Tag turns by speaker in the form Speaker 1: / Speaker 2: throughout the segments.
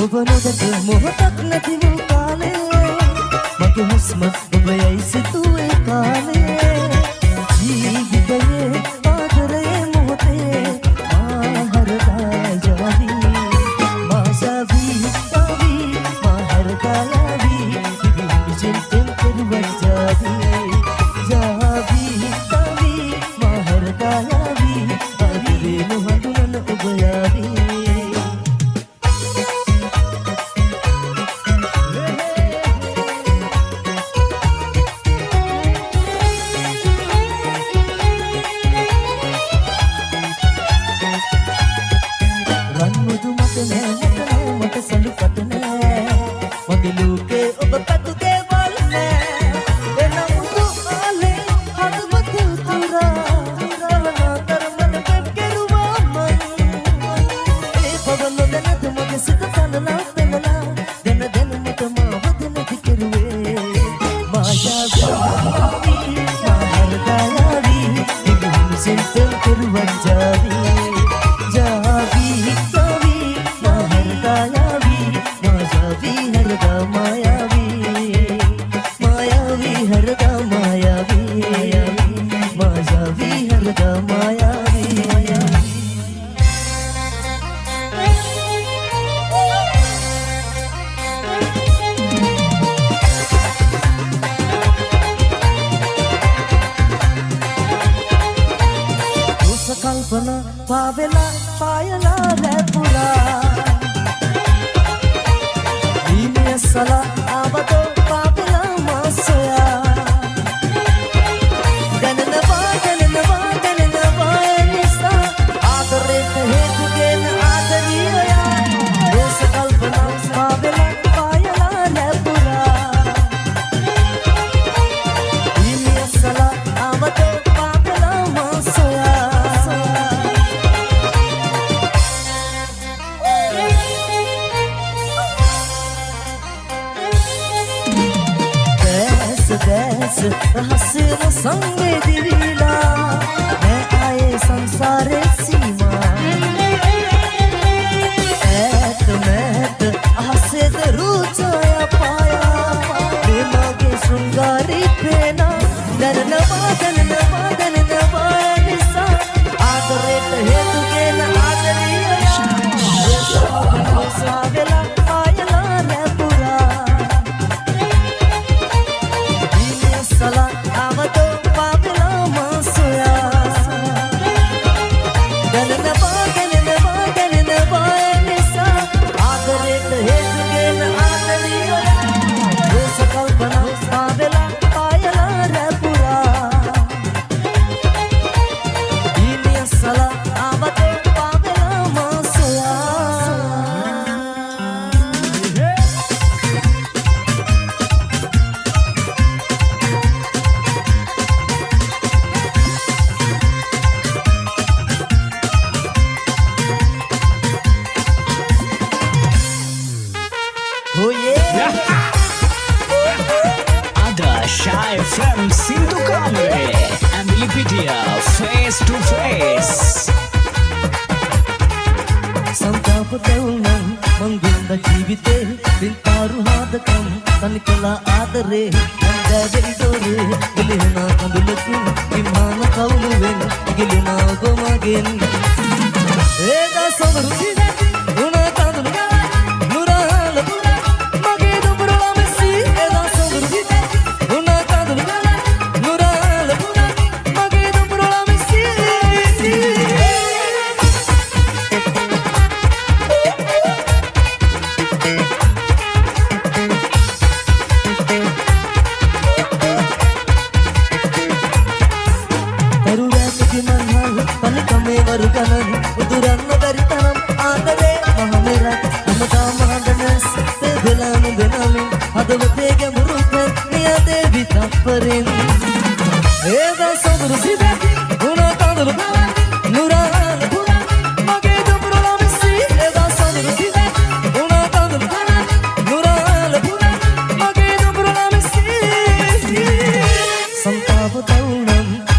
Speaker 1: ඔබ නොදක මොහොතක් නැති වූ කාලේ මගේ හුස්ම ඔබ යයි සිතුවේ කාලේ ජීවිතයේ ආදරයේ මොහොතේ මා හරදා ජාවි මා ජාවි ජාවි මා හරදා යාවි විජිතෙන් කරුවත් ජාවි ජාවි ජාවි මා හරදා යාවි ආදරේ නොහඳුනන ඔබ යාවි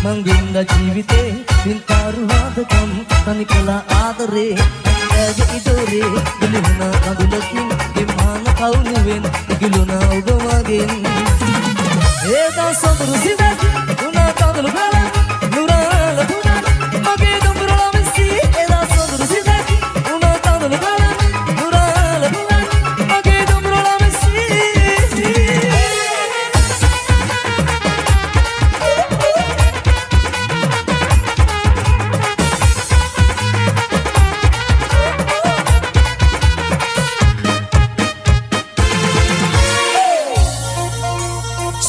Speaker 2: Mangginda jivite pintaru hadakam tanikala adare
Speaker 1: ඇගේ ඉදොරේ ගිලුණා කඳුලකින් ගෙම්මාන කවුළුවෙන් ගිලුණා ඔබ මගෙන් ඒදා සොඳුරු සිදැකි දුනා කඳුළු ගලන් නුරාල දුනා මගේ දුඹුරල මෙසි ඒදා සොඳුරු සිදැකි දුනා කඳුළු ගලන් නුරාල දුනා මගේ දුඹුරල Messi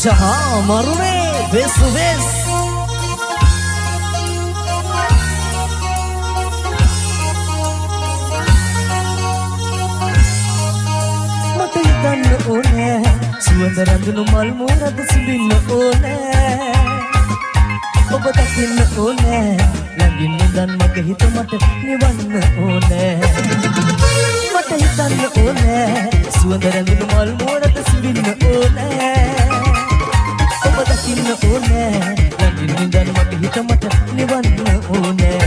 Speaker 1: Shaha Marune Vesu Ves Mata hitanna one Suwanda randunu mal morada simbinna one Oba dakinna one Langin nindan mage hita mata niwanna one Mata hitanna one Suwanda randunu mal morada simbinna one දකින්න ඕනේ ළඟින් ඉඳන් මගේ හිත මට නිවන්න ඕනේ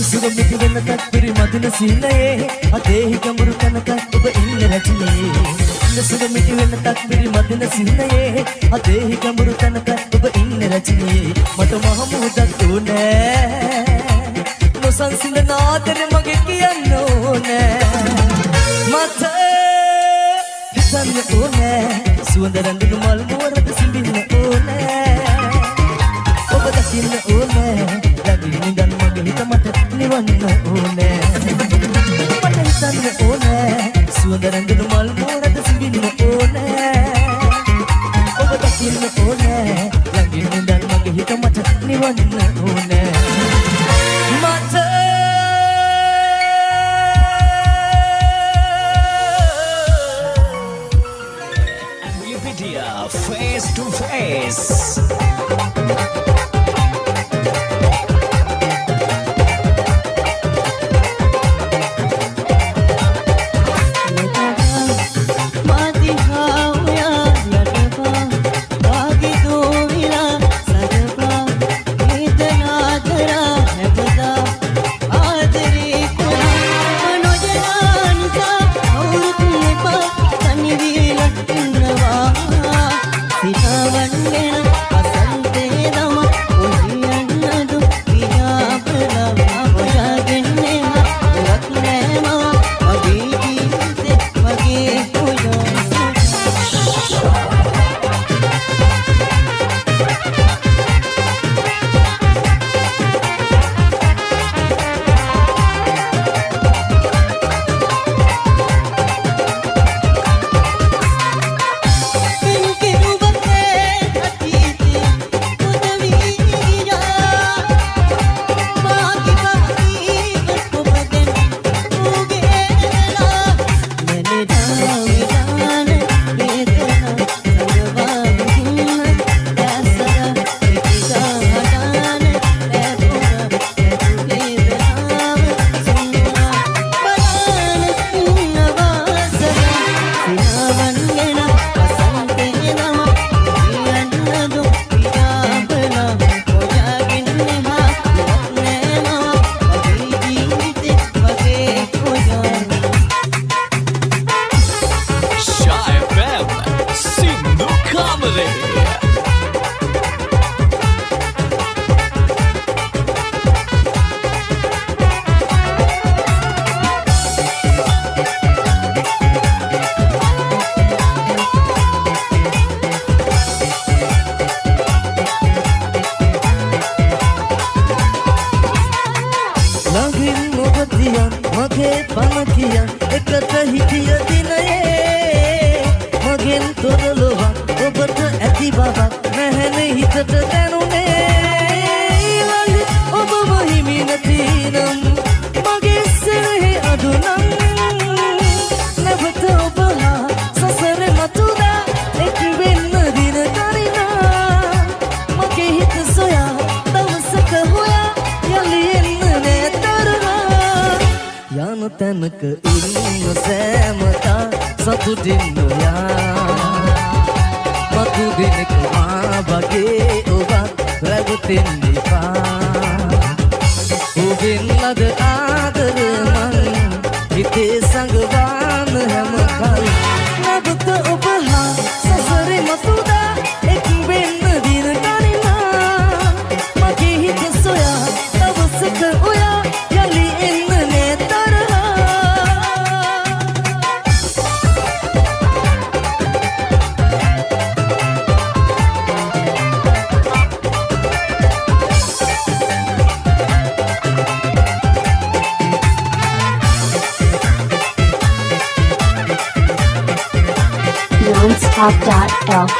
Speaker 1: සුගමිති වෙනකත් පිරිමදින සීලයේ අතේහි කඹුරු කනක ඔබ ඉන්න රැජිනේ සුගමිති වෙනකත් පිරිමදින සීලයේ අතේහි කඹුරු කනක ඔබ ඉන්න රැජිනේ මට මහමුදක් ඕනේ නොසන්සිඳන ආදරේ මගේ කියන්න ඕනේ මට හිතන්න ඕනේ සුවඳ රැඳුණු මල් මුවරද සිඹින්න ඕනේ ඔබ දකින්න ඕනේ ළඟින් ඉඳන් මගේ හිත මට නිවන්න ඕනේ මට හිතන්න ඕනේ සුවඳ රැඳුණු මල් මුවරද සිඹින්න ඕනේ ඔබ දකින්න ඕනේ ළඟින් ඉඳන් මගේ හිත මට නිවන්න ඕනේ මට
Speaker 2: Wikipedia face to face
Speaker 1: මගේ පම කියන් එකට හිටිය දිනයේ මගෙන් තොරලොවක් ඔබට ඇති බවක් නැහැනේ හිතට දැනුනේ වලි ඔබව හිමි නැතිනම් මගේ සෙනෙහි අඩු නම් නැවත ඔබලා සසර මතුදා එක් වෙන්න දින කරිනා මගේ හිත සොයා දවසක හොයා යලි එන්න නෑ තරුණා යන තැනක ඉන්න සෑමතා සතුටින් නොයා මතු දෙනක මා වගේ ඔබත් රැවටෙන්න එපා ඔබෙන් ලද ආදර මං හිතේ සංගවාන හැම කල් නබත ඔබ හා සසරේ මතුදා එක් වෙන්න දින ගනිනා මගේ හිත සොයා දවසක ඔයා යලි එන්න නේ තරහා
Speaker 3: nonstop.lk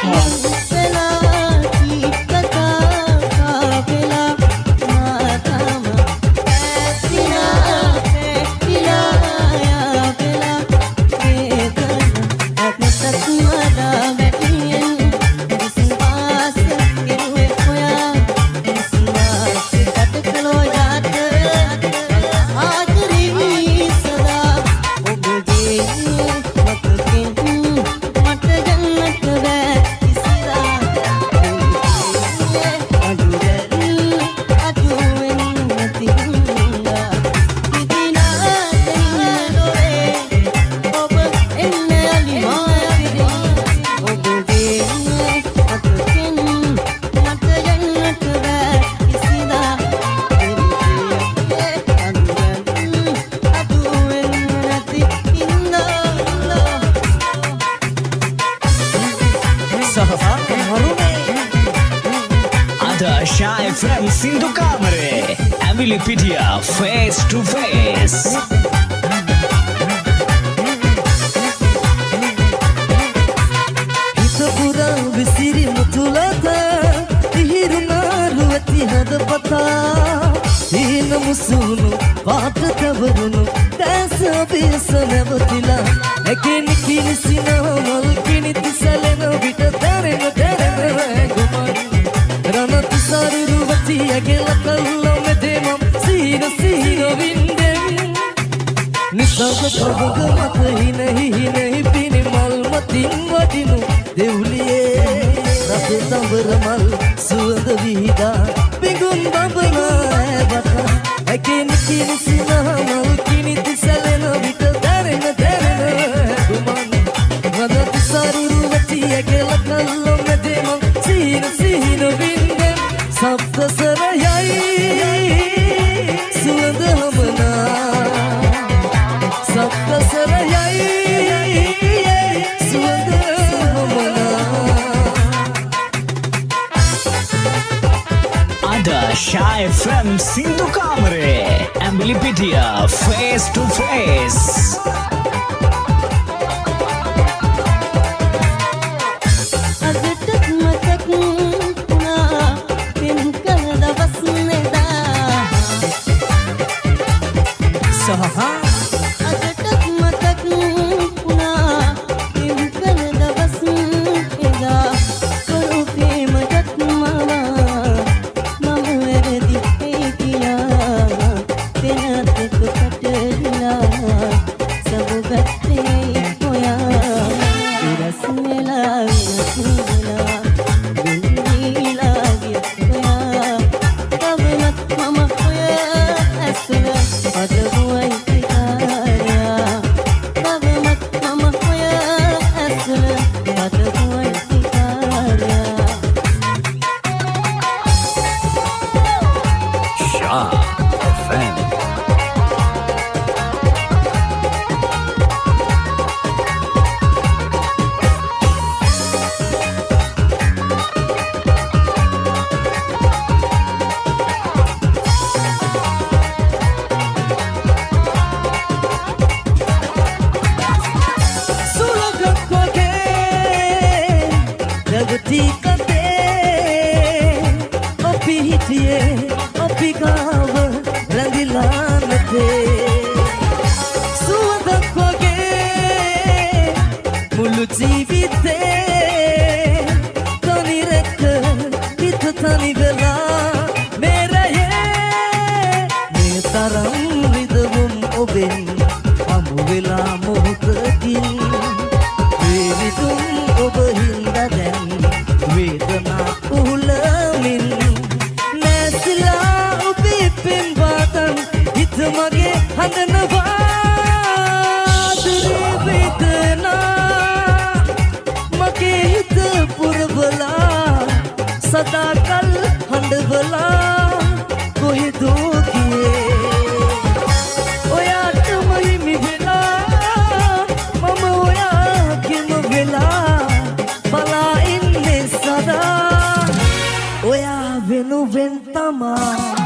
Speaker 2: Adasha FM Sindhu Kamare Ambilipitia Face to Face
Speaker 1: හිත පුරා විසිරි මුතුලත ඉහිරුනාරු ඇති හදපතා හීන මුසුණු පාට තවරුණු දැස පිස නැවතිලා ඇකෙනි කිනිසින මල් කිනිති සැලෙන විට දැරෙන ගුමන් රණතු සරුරුවති ඇගෙල කල්ලො මෙදෙමම් සීන සීන වින්දෙන් නිසංග ප්‍රභග මත හිනෙහි පිණි මල් මතින් වටිනු දෙව්ලියේ රස තඹර මල් සුවඳ විහිදා පිඟුන් බබනා ඇබතා ඇකෙනි කිනිසින මල් කිනිති සැලෙන විට දැරෙන ගුමන් රණතු සරුරුවති ඇගෙල කල්ලො මෙදෙමම් සීන සීන වින්දෙන් සප්තසරයයි සුවඳ හමනා සප්තසරයයි සුවඳ හමනා
Speaker 2: Adasha FM Sindhu Kamare Ambilipitia Face to Face
Speaker 1: හඳනවා දුරේ වේදනා මගේ හිත පුරවලා සදාකල් හඬවලා කොහෙදෝ ගියේ ඔයාටම හිමි වෙලා මම ඔයාගෙම වෙලා බලා ඉන්නේ සදා ඔයා වෙනුවෙන් තමා